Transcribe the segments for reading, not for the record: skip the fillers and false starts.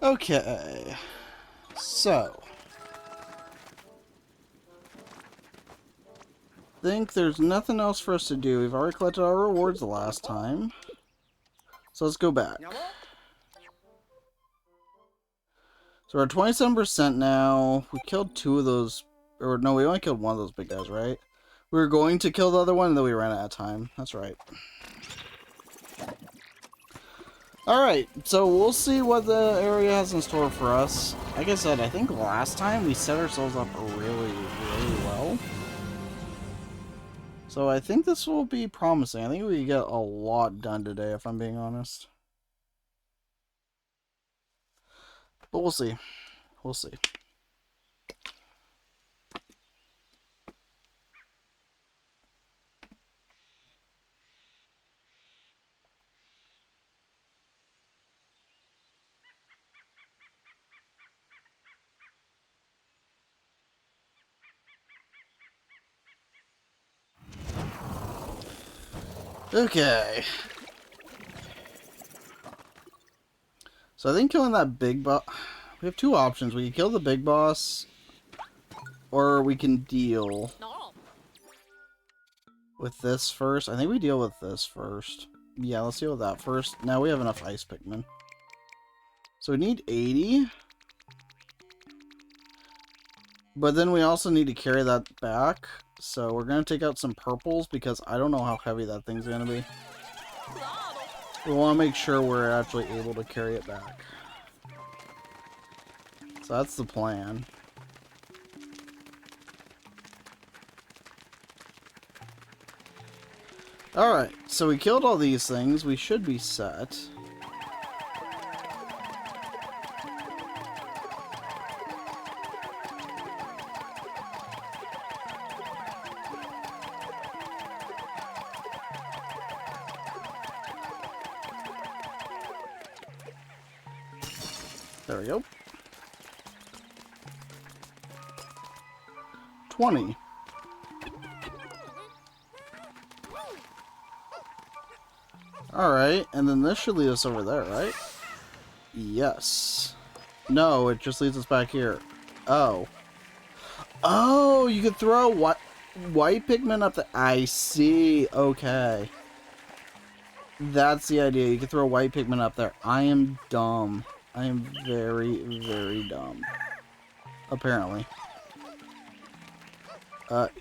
Okay. So. Think there's nothing else for us to do. We've already collected our rewards the last time. So let's go back. So we're at 27% now. We killed two of those. Or no, we only killed one of those big guys, right? We were going to kill the other one, and then we ran out of time. That's right. Alright, so we'll see what the area has in store for us. Like I said, I think last time we set ourselves up really well. So I think this will be promising. I think we get a lot done today, if I'm being honest. But we'll see. We'll see. Okay. So I think killing that big boss... We have two options. We can kill the big boss, or we can deal with this first. I think we deal with this first. Yeah, let's deal with that first. Now we have enough ice Pikmin. So we need 80. But then we also need to carry that back. So we're going to take out some purples because I don't know how heavy that thing's going to be. We want to make sure we're actually able to carry it back. So that's the plan. Alright, so we killed all these things. We should be set. There we go. 20. Alright, and then this should lead us over there, right? Yes. No, it just leads us back here. Oh. Oh, you could throw white Pikmin up the... I see. Okay. That's the idea. You could throw white Pikmin up there. I am dumb. I am very, very dumb. Apparently.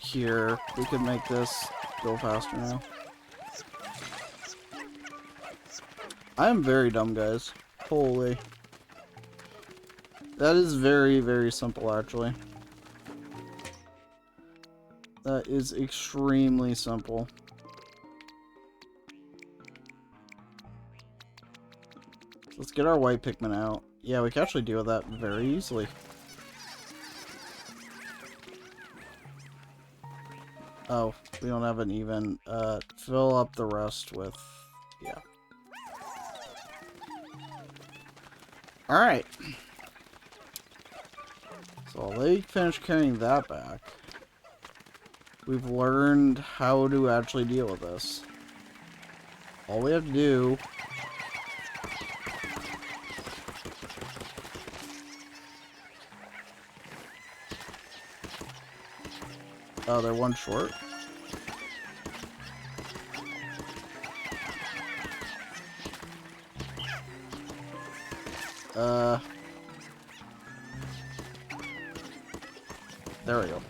Here. We could make this go faster now. I am very dumb, guys. Holy. That is very, very simple, actually. That is extremely simple. Let's get our white Pikmin out. Yeah, we can actually deal with that very easily. Oh, we don't have an even. Fill up the rest with... Yeah. Alright. So I'll let you finish carrying that back. We've learned how to actually deal with this. All we have to do... Oh, they're one short. There we go.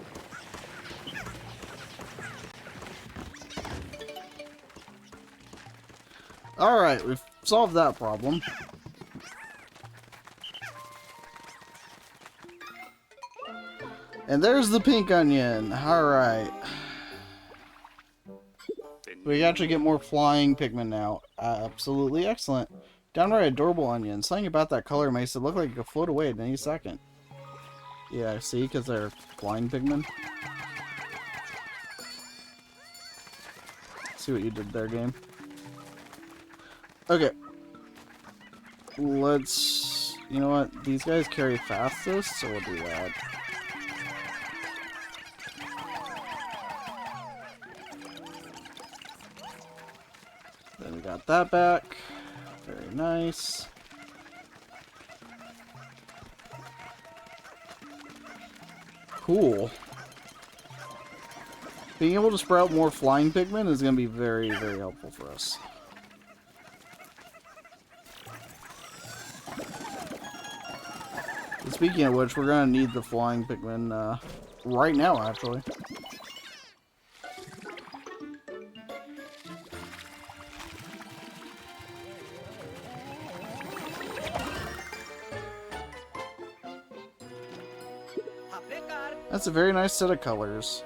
Alright, we've solved that problem. And there's the pink onion. Alright. We actually get more flying Pikmin now. Absolutely excellent. Downright adorable onion. Something about that color makes it look like it could float away at any second. Yeah, see? Because they're flying Pikmin. See what you did there, game. Okay. Let's... You know what? These guys carry fastest, so we'll do that. Then we got that back. Very nice. Cool. Being able to sprout more flying Pikmin is going to be very, very helpful for us. And speaking of which, we're going to need the flying Pikmin right now, actually. That's a very nice set of colors.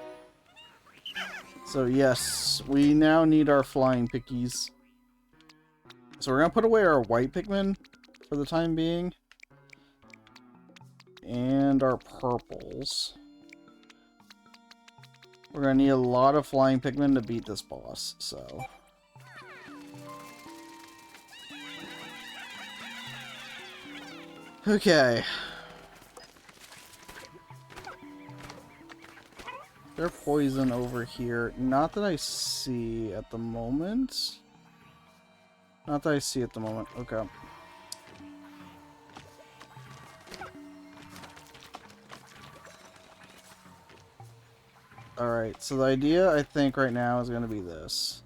So yes, we now need our flying pickies. So we're going to put away our white Pikmin for the time being. And our purples. We're going to need a lot of flying Pikmin to beat this boss, so... Okay. They're poison over here. Not that I see at the moment. Not that I see at the moment. Okay. Alright, so the idea, I think, right now is going to be this.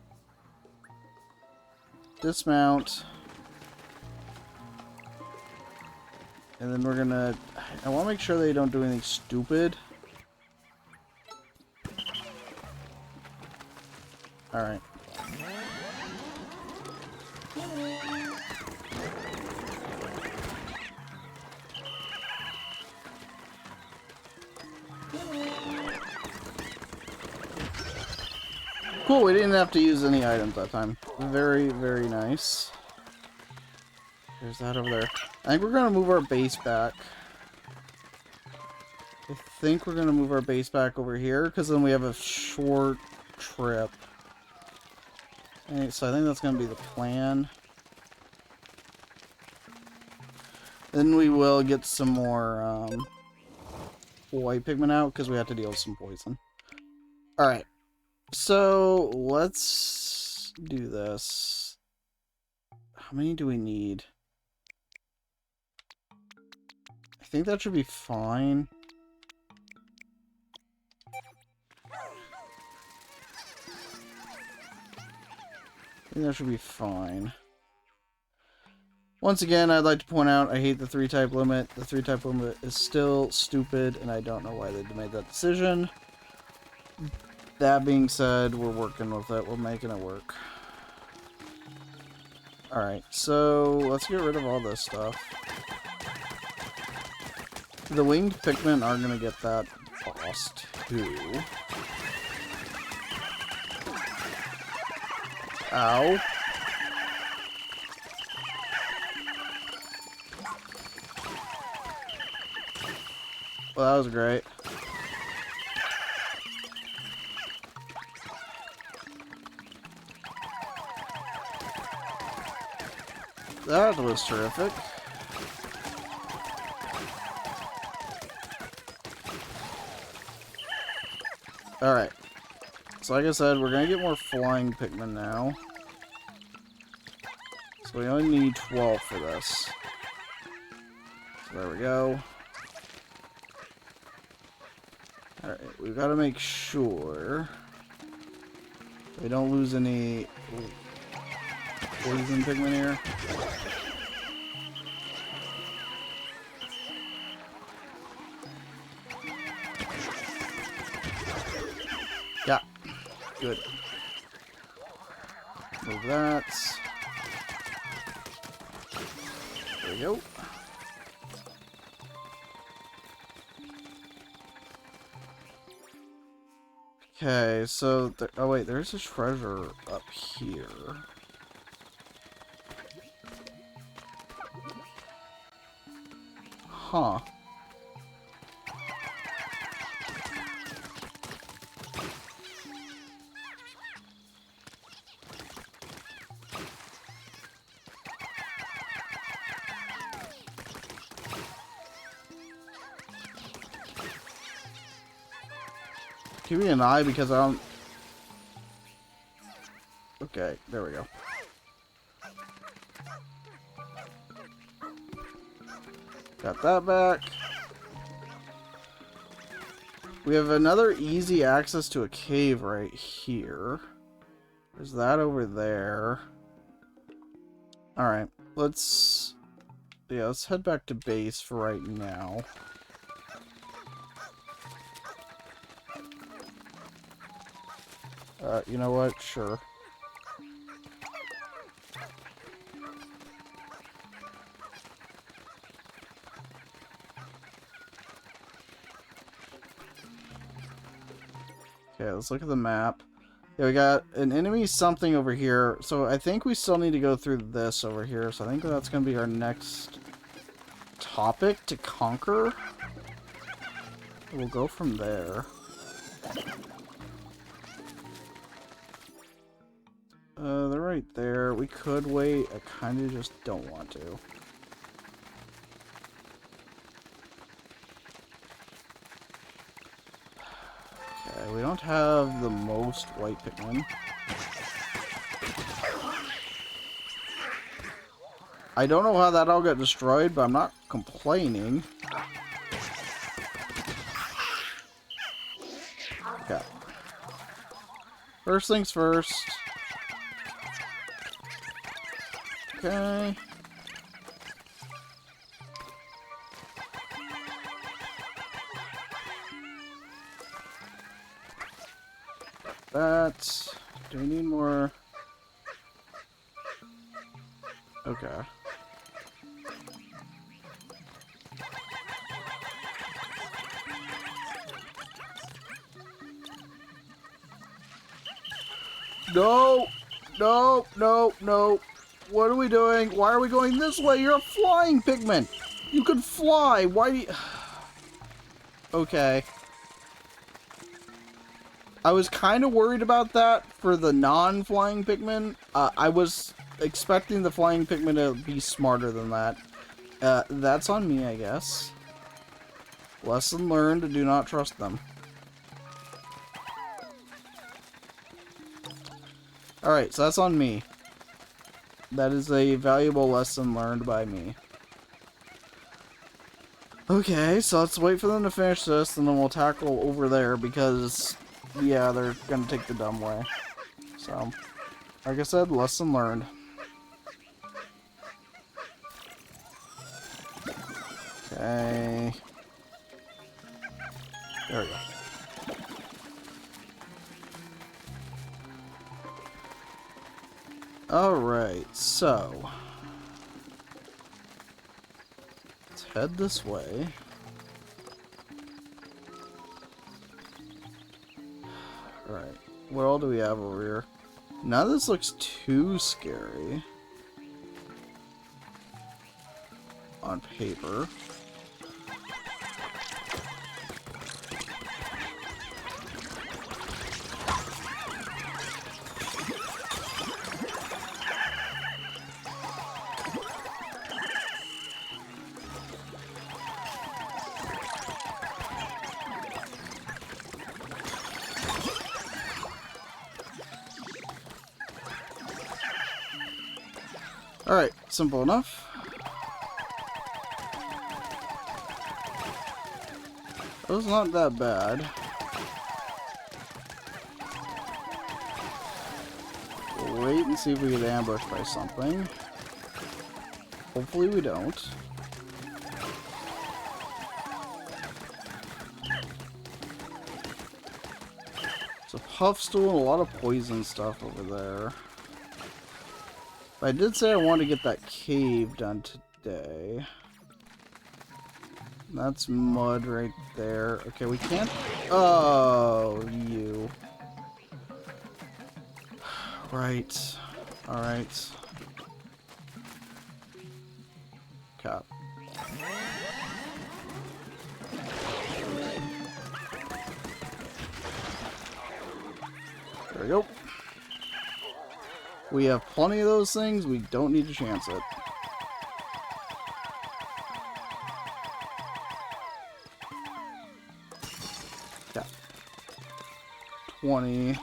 Dismount. And then we're going to... I want to make sure they don't do anything stupid. Alright. Cool, we didn't have to use any items that time. Very, very nice. There's that over there. I think we're going to move our base back. I think we're going to move our base back over here, because then we have a short trip. And so I think that's going to be the plan. Then we will get some more white Pikmin out, because we have to deal with some poison. Alright. So, let's do this. How many do we need? I think that should be fine. I think that should be fine. Once again, I'd like to point out, I hate the 3-type limit. The 3-type limit is still stupid, and I don't know why they made that decision. That being said, we're working with it. We're making it work. Alright, so let's get rid of all this stuff. The winged Pikmin are going to get that boss too. Ow. Well, that was great. That was terrific. Alright. So like I said, we're gonna get more flying Pikmin now. So we only need 12 for this. So there we go. Alright, we've got to make sure we don't lose any poison Pikmin here. Yeah, good. Move that. There we go. Okay, so oh wait, there's a treasure up here. Huh. Give me an eye because I don't... Okay, there we go. Got that back. We have another easy access to a cave right here. There's that over there. Alright, let's head back to base for right now. You know what? Sure. Okay, let's look at the map. Yeah, we got an enemy something over here. So I think we still need to go through this over here. So I think that's going to be our next topic to conquer. We'll go from there. They're right there. We could wait. I kind of just don't want to. Okay, we don't have the most white Pikmin. I don't know how that all got destroyed, but I'm not complaining. Okay. First things first. Okay. That. Do we need more? Okay. No! No! No! No! What are we doing? Why are we going this way? You're a flying Pikmin! You can fly! Why do you... Okay. I was kind of worried about that for the non-flying Pikmin. I was expecting the flying Pikmin to be smarter than that. That's on me, I guess. Lesson learned, do not trust them. Alright, so that's on me. That is a valuable lesson learned by me. Okay, so let's wait for them to finish this, and then we'll tackle over there, because, yeah, they're gonna take the dumb way. So, like I said, lesson learned. Okay. There we go. Alright, so let's head this way. Alright, what all do we have over here? None of this looks too scary on paper. Alright, simple enough. It was not that bad. We'll wait and see if we get ambushed by something. Hopefully we don't. It's a puff stool and a lot of poison stuff over there. But I did say I wanted to get that cave done today. That's mud right there. Okay, we can't... Oh, you. Right. Alright. Cap. There we go. We have plenty of those things. We don't need to chance it. Yeah. 20.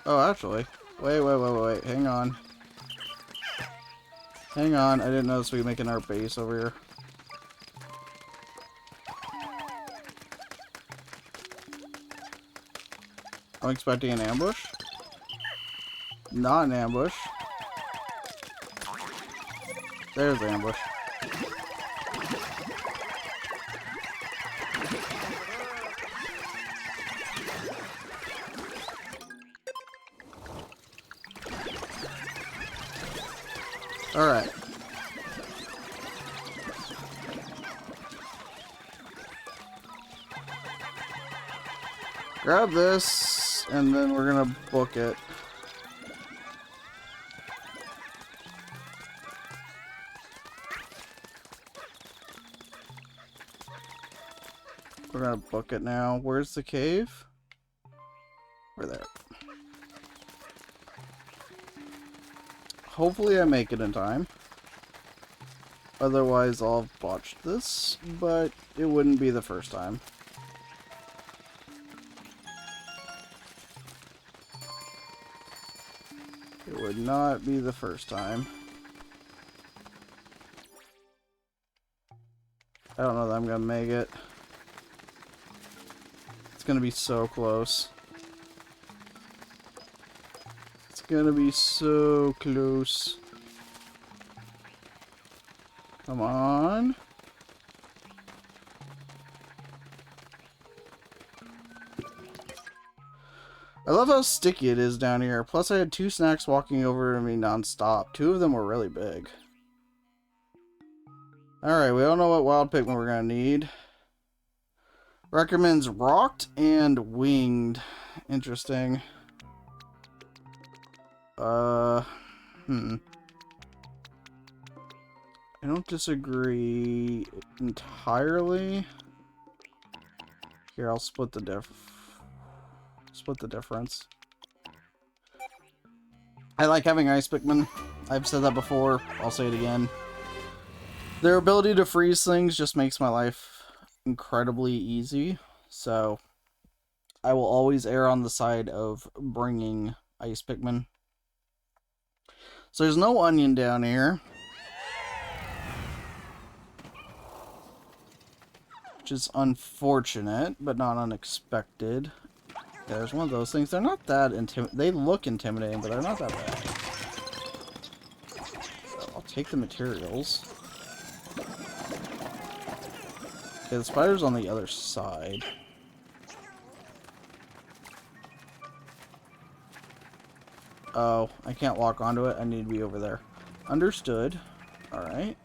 Oh, actually. Wait. Hang on. Hang on, I didn't notice we were making our base over here. I'm expecting an ambush. Not an ambush. There's the ambush. Alright. Grab this, and then we're gonna book it. We're gonna book it now. Where's the cave? We're there. Hopefully I make it in time. Otherwise I'll have botched this, but it wouldn't be the first time. It would not be the first time. I don't know that I'm gonna make it. It's gonna be so close. It's gonna be so close. Come on. I love how sticky it is down here. Plus I had 2 snacks walking over to me non-stop. 2 of them were really big. Alright, we don't know what wild Pikmin we're gonna need. Recommends rocked and winged. Interesting. I don't disagree entirely. Here, I'll split the difference. I like having ice Pikmin. I've said that before. I'll say it again. Their ability to freeze things just makes my life incredibly easy. So, I will always err on the side of bringing ice Pikmin. So there's no onion down here. Which is unfortunate, but not unexpected. There's one of those things. They're not that intimidating. They look intimidating, but they're not that bad. So I'll take the materials. Okay, the spider's on the other side. Oh, I can't walk onto it. I need to be over there. Understood. Alright.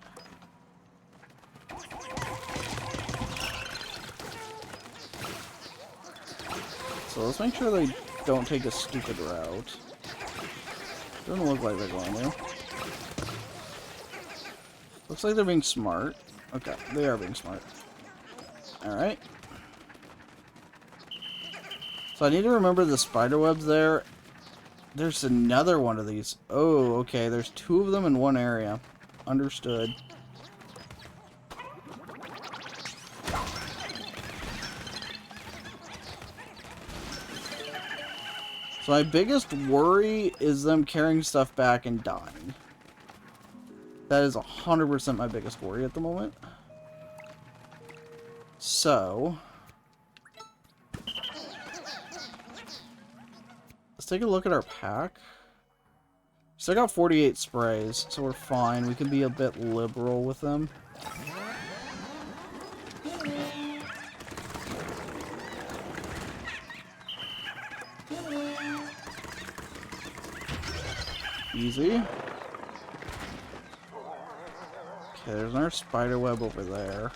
So let's make sure they don't take a stupid route. Doesn't look like they're going to. Looks like they're being smart. Okay, they are being smart. Alright. So I need to remember the spider webs there. There's another one of these. Oh, okay. There's 2 of them in one area. Understood. So my biggest worry is them carrying stuff back and dying. That is 100% my biggest worry at the moment. So let's take a look at our pack. Still got 48 sprays, so we're fine. We can be a bit liberal with them. Easy. Okay, there's another spider web over there.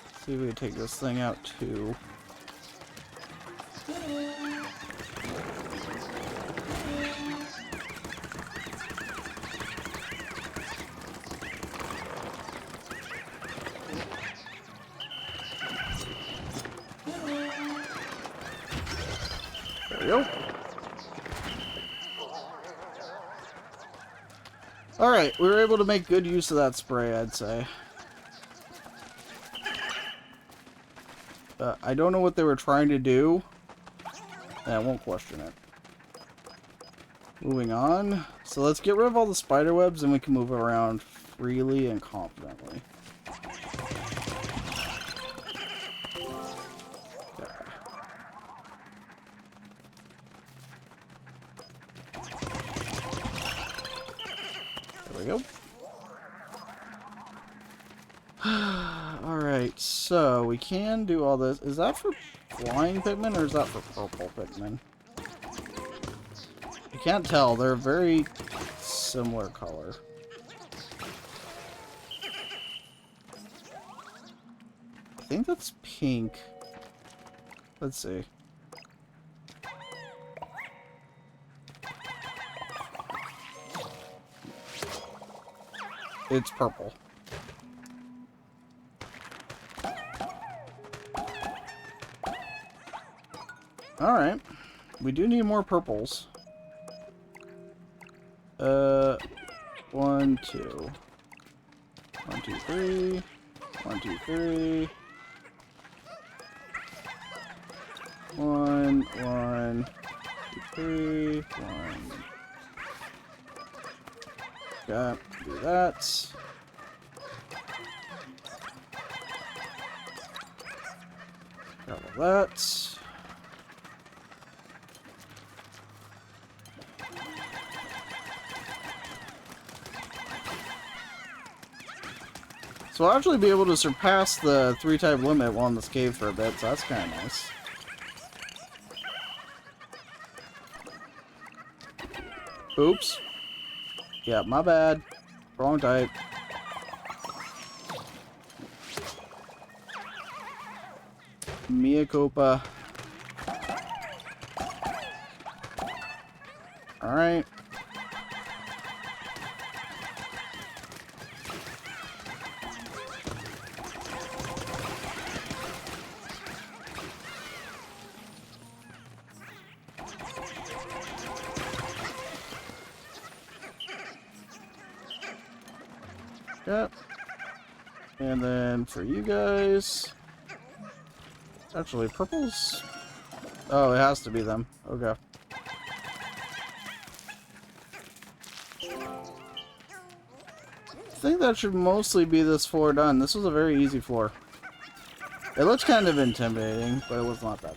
Let's see if we can take this thing out too. There we go. Alright, we were able to make good use of that spray, I'd say. I don't know what they were trying to do. I won't question it. Moving on. So let's get rid of all the spider webs and we can move around freely and confidently. There we go. Alright, so we can do all this. Is that for flying Pikmin or is that for purple Pikmin? I can't tell. They're very similar color. I think that's pink. Let's see. It's purple. Alright. We do need more purples. 1, 2. 1, 2, 3. 1, 2, 3. 1, 1, 2, 3. 1. Okay, do that. Got all that. So I'll actually be able to surpass the 3-type limit while in this cave for a bit, so that's kind of nice. Oops. Yeah, my bad. Wrong type. Mea culpa. Alright. Yep. And then for you guys... Actually, purples... Oh, it has to be them. Okay. I think that should mostly be this floor done. This was a very easy floor. It looks kind of intimidating, but it was not that.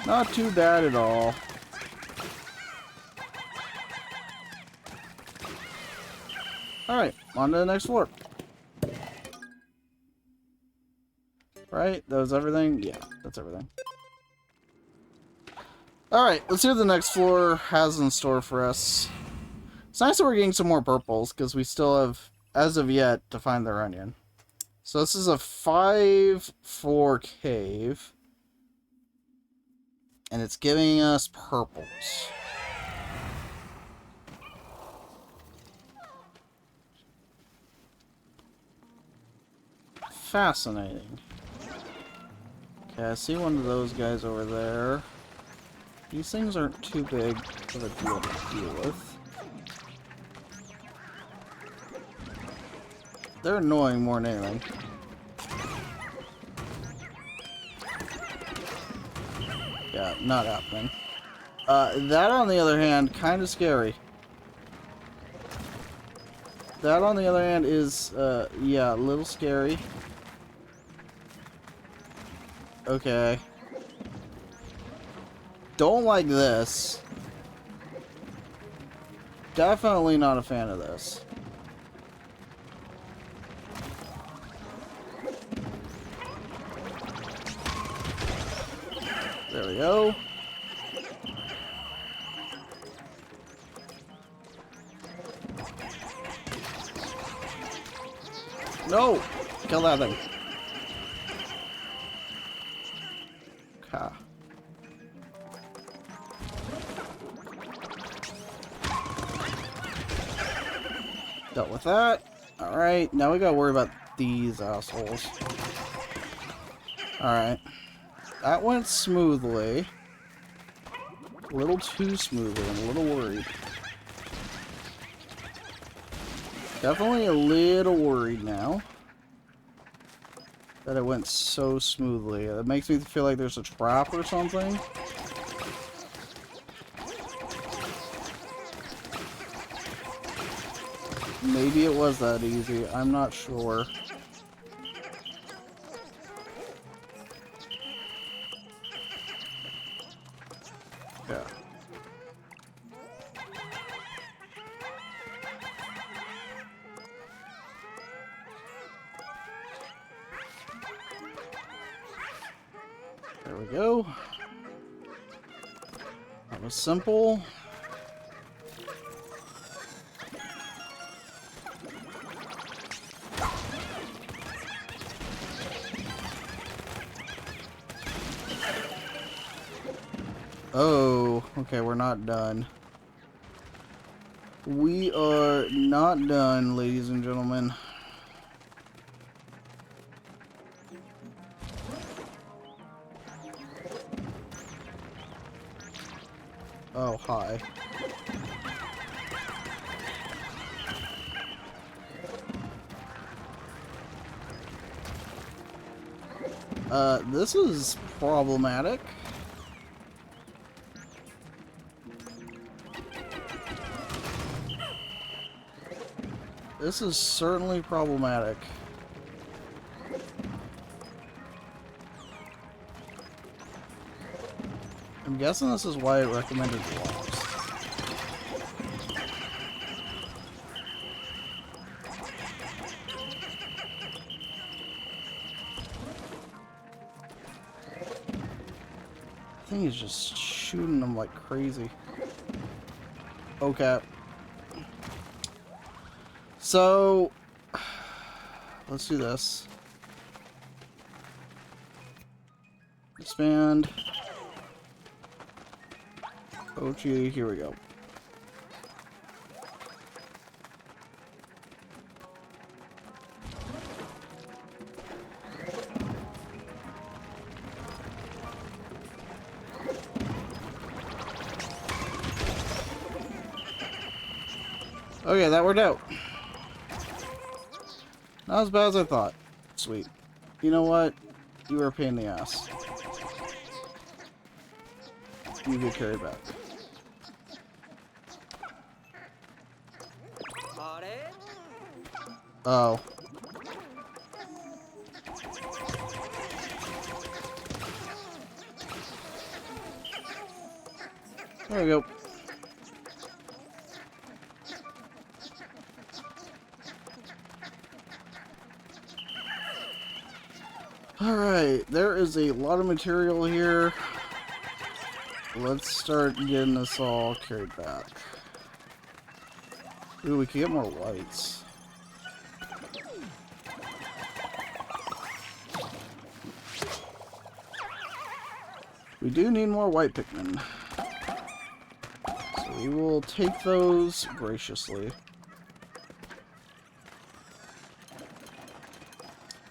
Not too bad at all. Alright, on to the next floor. Right? That was everything? Yeah, that's everything. Alright, let's see what the next floor has in store for us. It's nice that we're getting some more purples, because we still have, as of yet, to find their onion. So this is a 5-4 cave. And it's giving us purples. Fascinating. Okay, I see one of those guys over there. These things aren't too big of a deal to deal with. They're annoying more than anything. Yeah, not happening. That, on the other hand, kind of scary. That, on the other hand, is, yeah, a little scary. Okay. Don't like this. Definitely not a fan of this. There we go. No! Kill that thing. Okay. Dealt with that. Alright, now we gotta worry about these assholes. Alright. That went smoothly. A little too smoothly. I'm a little worried. Definitely a little worried now. that it went so smoothly. It makes me feel like there's a trap or something. Maybe it was that easy. I'm not sure. Yeah. There we go. That was simple. Oh, okay, we're not done. We are not done, ladies and gentlemen. Oh, hi. This is problematic. This is certainly problematic. I'm guessing this is why it recommended blocks. I think he's just shooting them like crazy. Okay. So, let's do this. Expand. OG, here we go. Okay, that worked out. Not as bad as I thought. Sweet. You know what? You were a pain in the ass. You get carried back. Oh. There we go. Alright, there is a lot of material here. Let's start getting this all carried back. Ooh, we can get more lights. We do need more white Pikmin. So we will take those graciously.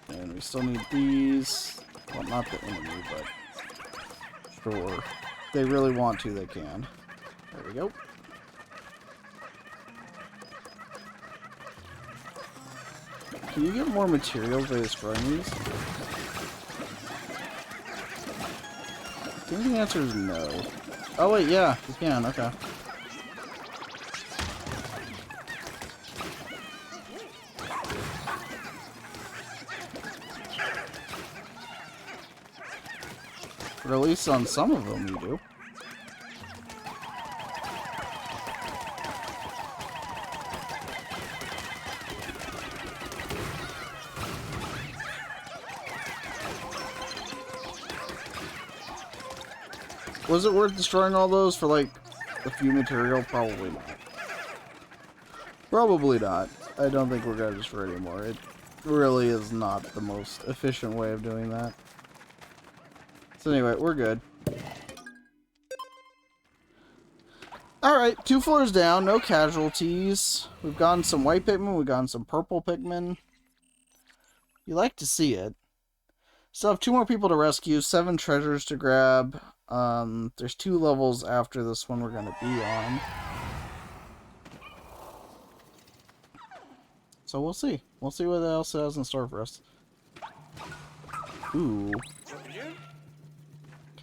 And we still need these. Well, not the enemy, but sure. If they really want to, they can. There we go. Can you get more materials by destroying these? I think the answer is no. Oh wait, yeah, you can, okay. Or at least on some of them you do. Was it worth destroying all those for, like, a few material? Probably not. Probably not. I don't think we're gonna destroy it anymore. It really is not the most efficient way of doing that. So anyway, we're good. Alright, 2 floors down, no casualties. We've gotten some white Pikmin, we've gotten some purple Pikmin. You like to see it. Still have 2 more people to rescue, 7 treasures to grab. There's 2 levels after this one we're going to be on. So we'll see. We'll see what else it has in store for us. Ooh.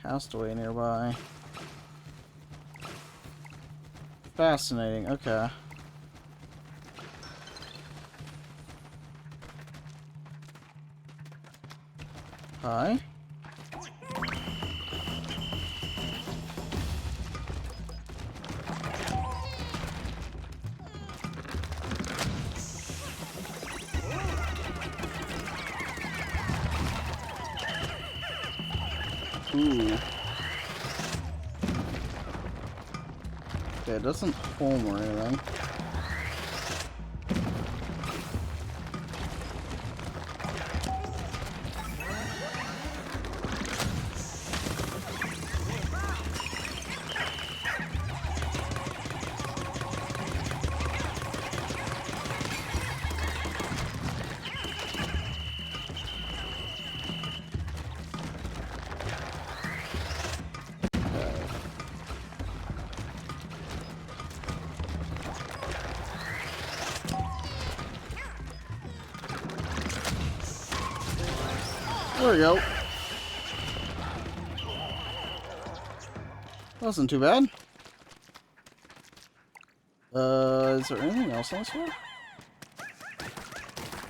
Castaway nearby. Fascinating, okay. Hi. Ooh. Okay, it doesn't home or anything. There we go. Wasn't too bad. Is there anything else on this floor?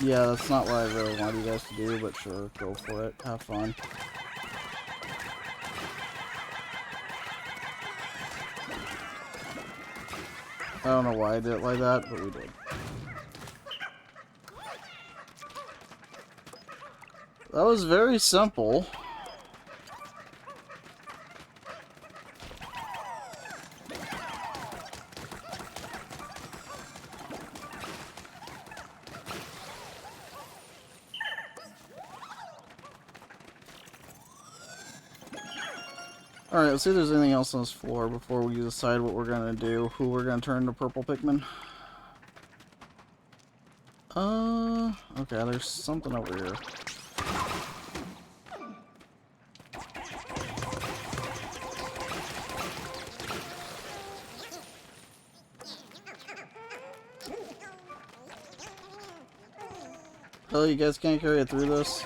Yeah, that's not what I really wanted you guys to do, but sure, go for it. Have fun. I don't know why I did it like that, but we did. That was very simple. Alright, let's see if there's anything else on this floor before we decide what we're gonna do. Who we're gonna turn into purple Pikmin. Okay, there's something over here. Oh, you guys can't carry it through this?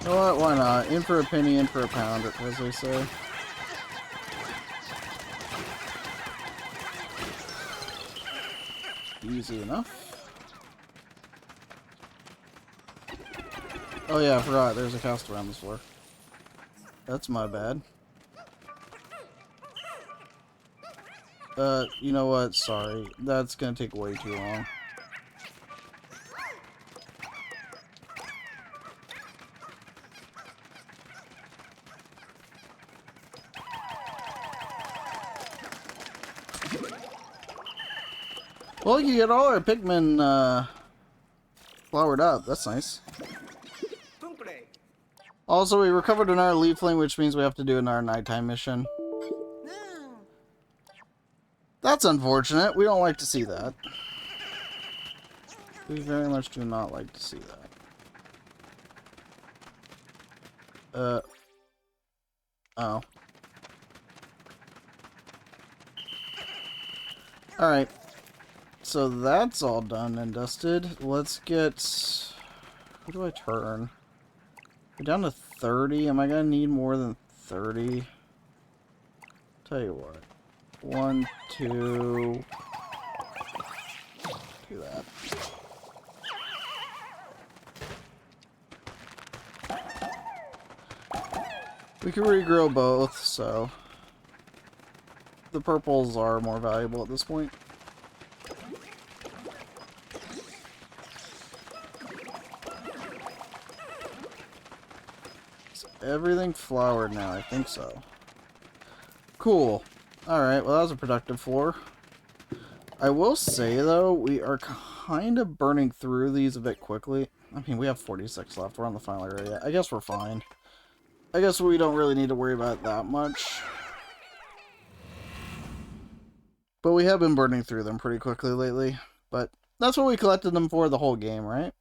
You know what? Why not? In for a penny, in for a pound, as they say. Easy enough. Oh yeah, I forgot. There's a cast around this floor. That's my bad. You know what? Sorry. That's gonna take way too long. Well, you get all our Pikmin, flowered up. That's nice. Also, we recovered another leaf flame, which means we have to do another nighttime mission. That's unfortunate. We don't like to see that. We very much do not like to see that. Oh. Alright. So that's all done and dusted. Let's get... Who do I turn? We're down to 30. Am I gonna need more than 30? Tell you what. 1, 2... Do that. We can regrow both, so... The purples are more valuable at this point. Everything flowered now, I think so. Cool. Alright, well that was a productive floor. I will say though, we are kind of burning through these a bit quickly. I mean, we have 46 left, we're on the final area. I guess we're fine. I guess we don't really need to worry about it that much. But we have been burning through them pretty quickly lately. But that's what we collected them for the whole game, right?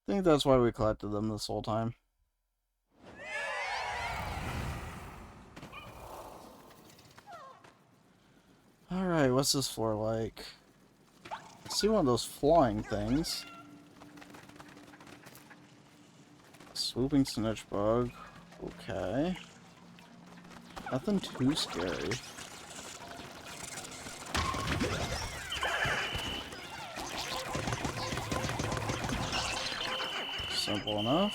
I think that's why we collected them this whole time. Alright, what's this floor like? I see one of those flying things. Swooping snitch bug. Okay. Nothing too scary. Simple enough.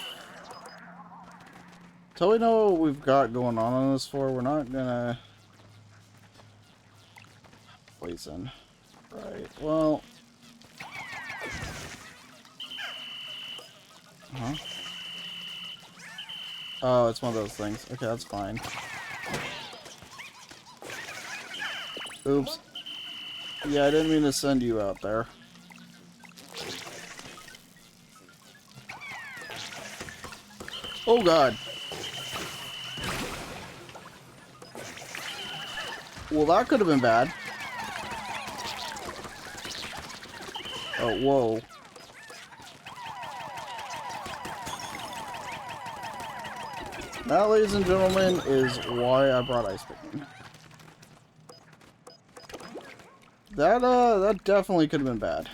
Till we know what we've got going on this floor, we're not gonna... Poison. Right, well... Huh? Oh, it's one of those things. Okay, that's fine. Oops. Yeah, I didn't mean to send you out there. Oh god. Well, that could have been bad. Oh, whoa. That, ladies and gentlemen, is why I brought ice picking. That definitely could have been bad.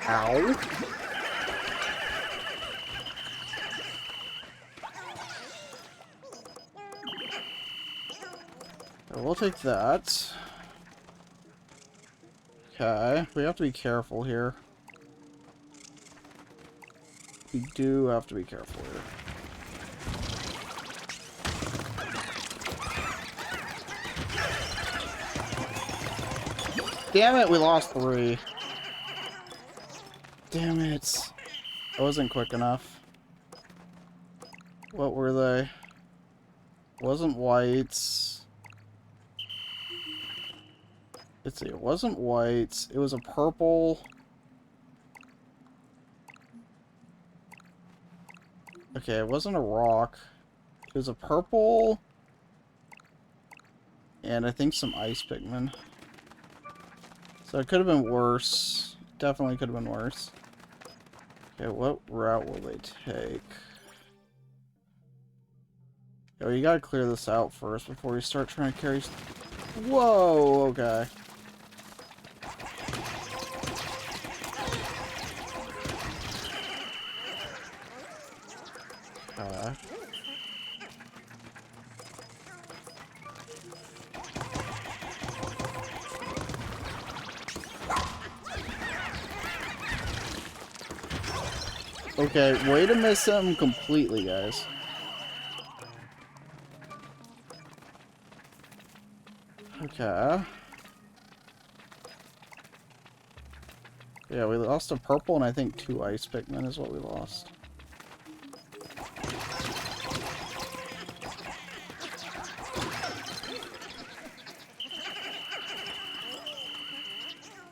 Ow. We'll take that. Okay, we have to be careful here. We do have to be careful here. Damn it, we lost 3. Damn it. I wasn't quick enough. What were they? Wasn't whites. Let's see, it wasn't whites. It was a purple. Okay, it wasn't a rock. It was a purple. And I think some ice Pikmin. So it could have been worse. Definitely could have been worse. Okay, what route will they take? Oh, you gotta clear this out first before we start trying to carry... Whoa, okay. Okay, way to miss him completely, guys. Okay. Yeah, we lost a purple and I think 2 ice Pikmin is what we lost.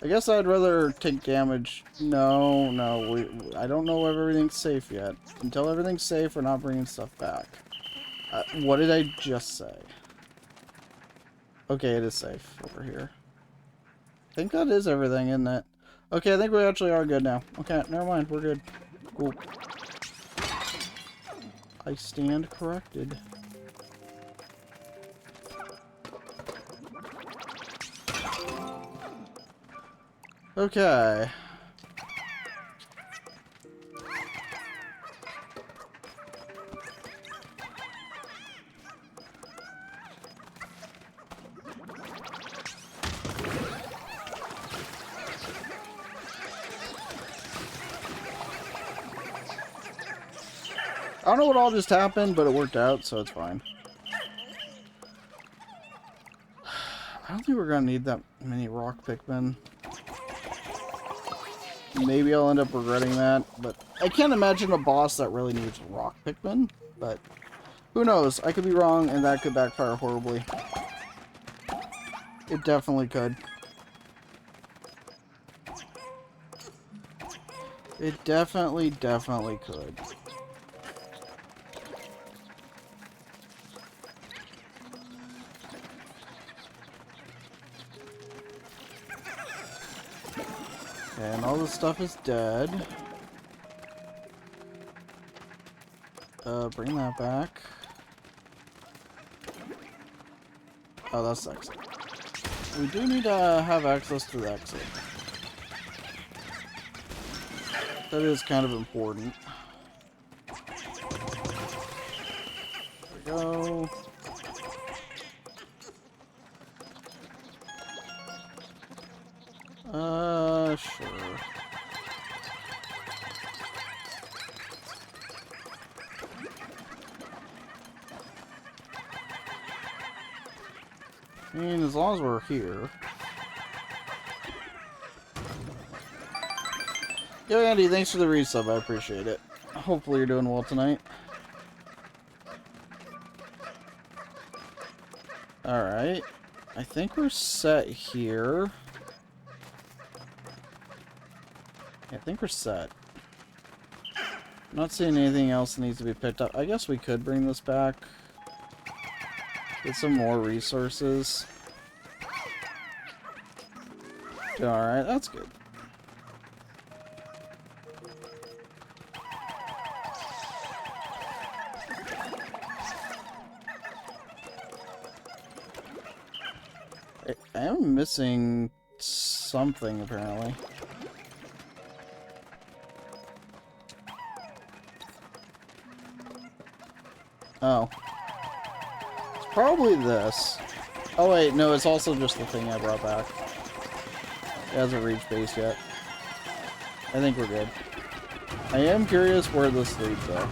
I guess I'd rather take damage. No, I don't know if everything's safe yet. Until everything's safe, we're not bringing stuff back. What did I just say? Okay, it is safe over here. I think that is everything, isn't it? Okay, I think we actually are good now. Okay, never mind, we're good. Cool. I stand corrected. Okay. I don't know what all just happened, but it worked out, so it's fine. I don't think we're gonna need that many rock Pikmin. Maybe I'll end up regretting that, but I can't imagine a boss that really needs rock Pikmin, but who knows? I could be wrong, and that could backfire horribly. It definitely could. It definitely could. And all this stuff is dead. Bring that back. Oh, that's the exit. We do need to have access to the exit. That is kind of important. There we go. Sure. I mean, as long as we're here. Yo, Andy, thanks for the resub. I appreciate it. Hopefully you're doing well tonight. Alright. I think we're set here. I think we're set. I'm not seeing anything else that needs to be picked up. I guess we could bring this back. Get some more resources. Alright, that's good. I am missing something, apparently. Oh. It's probably this. Oh wait, no, it's also just the thing I brought back. It hasn't reached base yet. I think we're good. I am curious where this leads, though.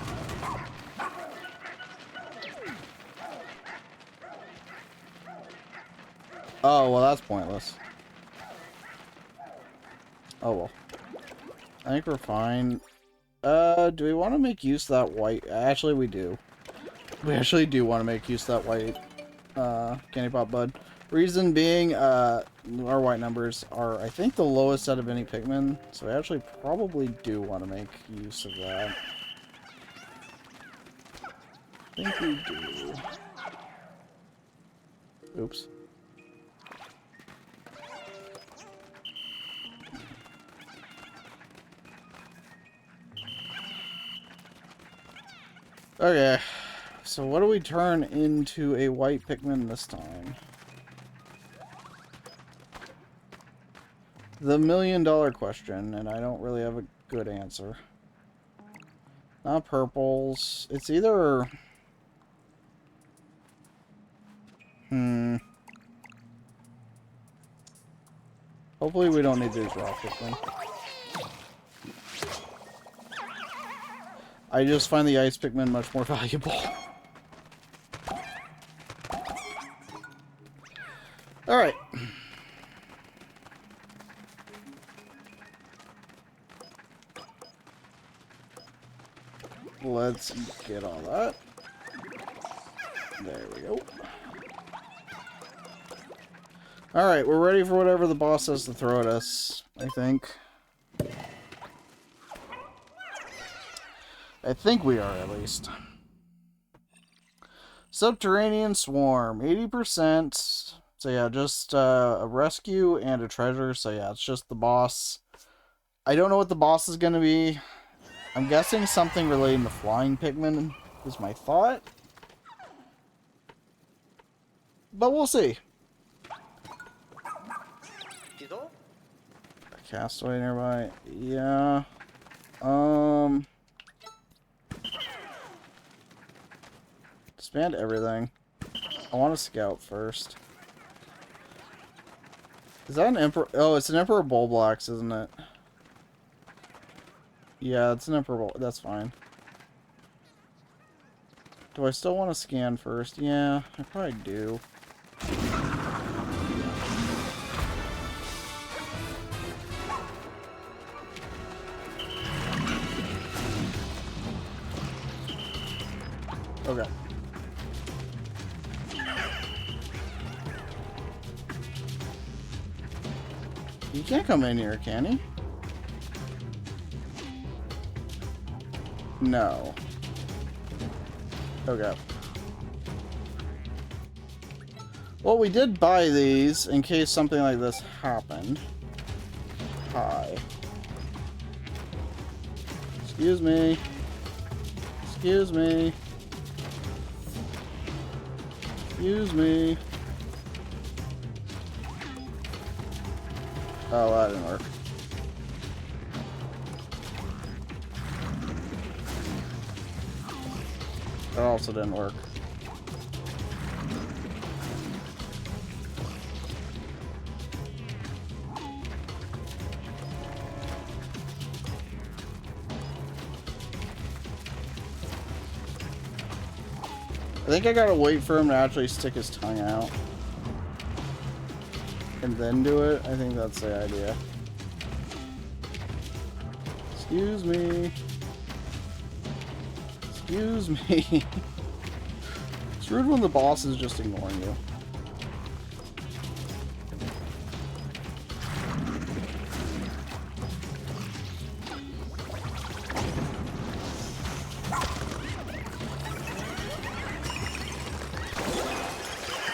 Oh, well, that's pointless. Oh, well. I think we're fine. Do we want to make use of that white? Actually, we do. We actually do want to make use of that white candy pop bud. Reason being, our white numbers are, I think, the lowest out of any Pikmin. So we actually probably do want to make use of that. I think we do. Oops. Okay, so what do we turn into a white Pikmin this time? The $1,000,000 question, and I don't really have a good answer. Not purples. It's either... Hopefully we don't need these raw Pikmin. I just find the ice Pikmin much more valuable. Alright. Let's get all that. There we go. Alright, we're ready for whatever the boss has to throw at us, I think. I think we are, at least. Subterranean Swarm, 80%. So yeah, just a rescue and a treasure. So yeah, it's just the boss. I don't know what the boss is going to be. I'm guessing something relating to flying Pikmin is my thought. But we'll see. A castaway nearby. Yeah. Expand everything. I want to scout first. Is that an Emperor? Oh, it's an Emperor Bulblax, isn't it? Yeah, it's an Emperor. That's fine. Do I still want to scan first? Yeah, I probably do. Okay. He can't come in here, can he? No. Okay. Well, we did buy these in case something like this happened. Hi. Excuse me. Excuse me. Excuse me. Oh, that didn't work. That also didn't work. I think I gotta wait for him to actually stick his tongue out. And then do it. I think that's the idea. Excuse me. Excuse me. It's rude when the boss is just ignoring you.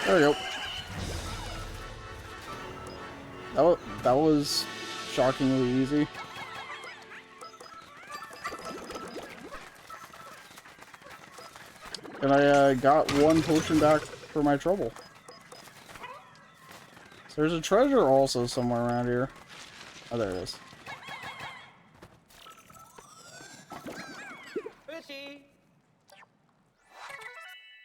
There we go. That was shockingly easy. And I got one potion back for my trouble. So there's a treasure also somewhere around here. Oh, there it is.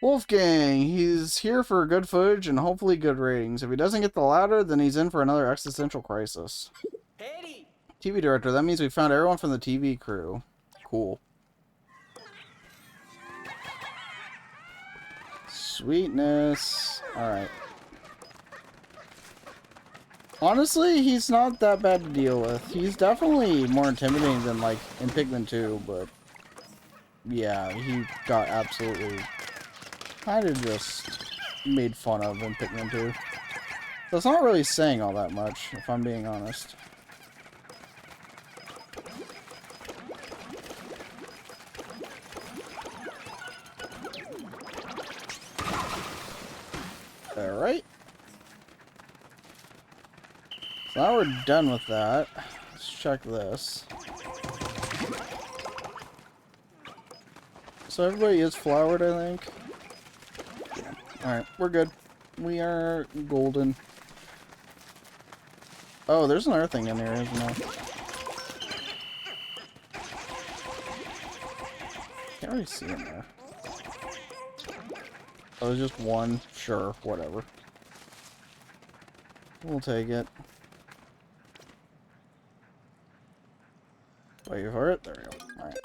Wolfgang, he's here for good footage and hopefully good ratings. If he doesn't get the latter, then he's in for another existential crisis. Hey. TV director, that means we found everyone from the TV crew. Cool. Sweetness. Alright. Honestly, he's not that bad to deal with. He's definitely more intimidating than, like, in Pikmin 2, but... yeah, he got absolutely... kind of just made fun of in Pikmin 2. So it's not really saying all that much, if I'm being honest. Alright. So now we're done with that. Let's check this. So everybody is flowered, I think. Alright, we're good. We are golden. Oh, there's another thing in here, isn't there? Can't really see in there. Oh, there's just one. Sure, whatever. We'll take it. Wait for it. There we go. Alright.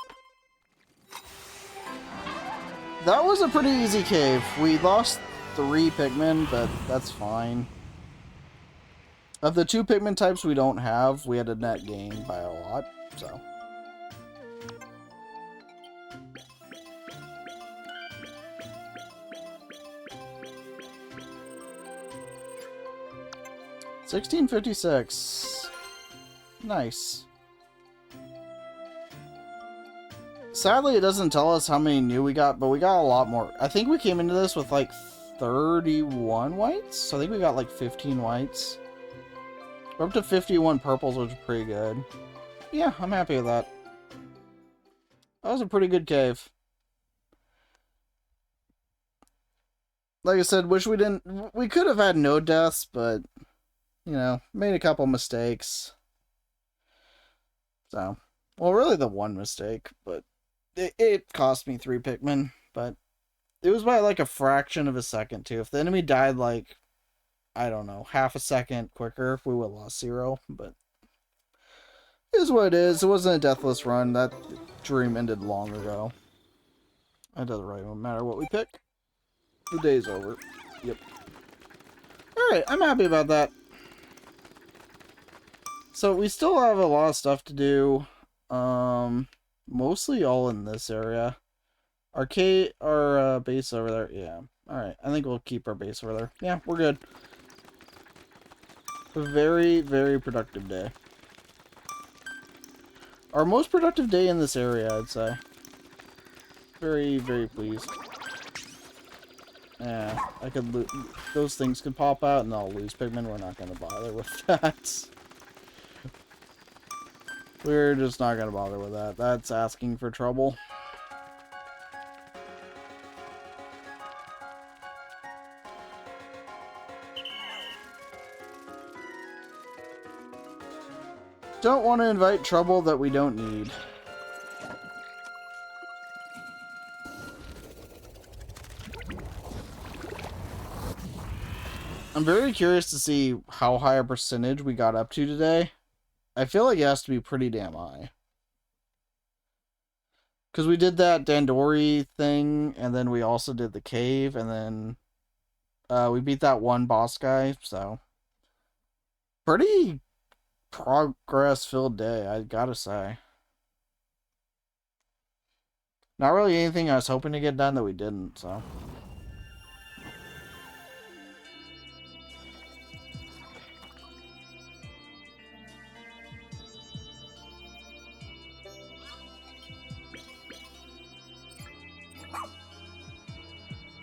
That was a pretty easy cave. We lost 3 Pikmin, but that's fine. Of the 2 Pikmin types we don't have, we had a net gain by a lot, so. $16.56. Nice. Sadly, it doesn't tell us how many new we got, but we got a lot more. I think we came into this with like 31 whites, so I think we got like 15 whites. We're up to 51 purples, which is pretty good. Yeah, I'm happy with that. That was a pretty good cave. Like I said, wish we didn't... we could have had no deaths, but, you know, made a couple mistakes. So, well, really the one mistake, but it cost me 3 Pikmin, but it was by like a fraction of a second, too. If the enemy died, like, I don't know, half a second quicker, we would have lost 0, but it is what it is. It wasn't a deathless run. That dream ended long ago. It doesn't really matter what we pick. The day's over. Yep. Alright, I'm happy about that. So we still have a lot of stuff to do. Mostly all in this area. Our base over there. Yeah. Alright, I think we'll keep our base over there. Yeah, we're good. A very, very productive day. Our most productive day in this area, I'd say. Very, very pleased. Yeah, I could those things could pop out and I'll lose Pikmin. We're not going to bother with that. We're just not gonna bother with that. That's asking for trouble. Don't want to invite trouble that we don't need. I'm very curious to see how high a percentage we got up to today. I feel like it has to be pretty damn high. Because we did that Dandori thing, and then we also did the cave, and then we beat that one boss guy, so... Pretty progress-filled day, I gotta say. Not really anything I was hoping to get done that we didn't, so...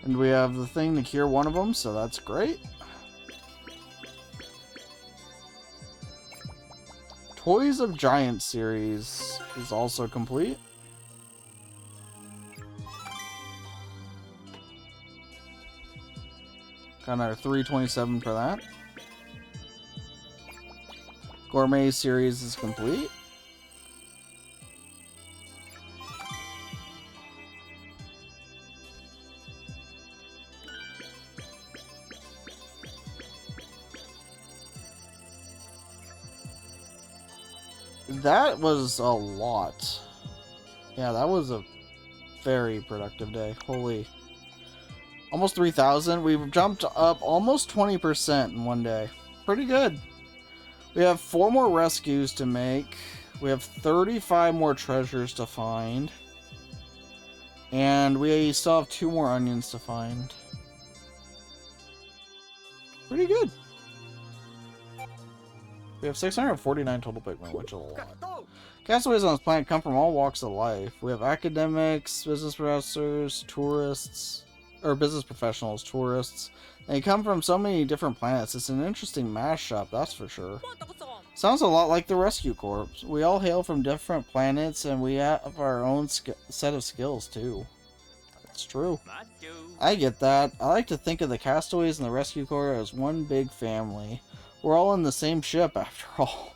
And we have the thing to cure one of them, so that's great. Toys of Giants series is also complete. Got another 327 for that. Gourmet series is complete. That was a lot. Yeah, that was a very productive day. Holy. Almost 3,000. We've jumped up almost 20% in one day. Pretty good. We have 4 more rescues to make. We have 35 more treasures to find. And we still have 2 more onions to find. Pretty good. We have 649 total Pikmin, which is a lot. Castaways on this planet come from all walks of life. We have academics, business professors, tourists, or business professionals, tourists. They come from so many different planets. It's an interesting mashup, that's for sure. Sounds a lot like the Rescue Corps. We all hail from different planets, and we have our own set of skills, too. That's true. I get that. I like to think of the Castaways and the Rescue Corps as one big family. We're all in the same ship, after all.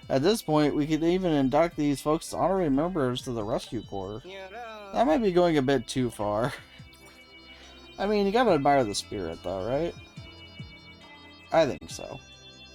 At this point, we could even induct these folks as honorary members to the Rescue Corps. That might be going a bit too far. I mean, you gotta admire the spirit, though, right? I think so.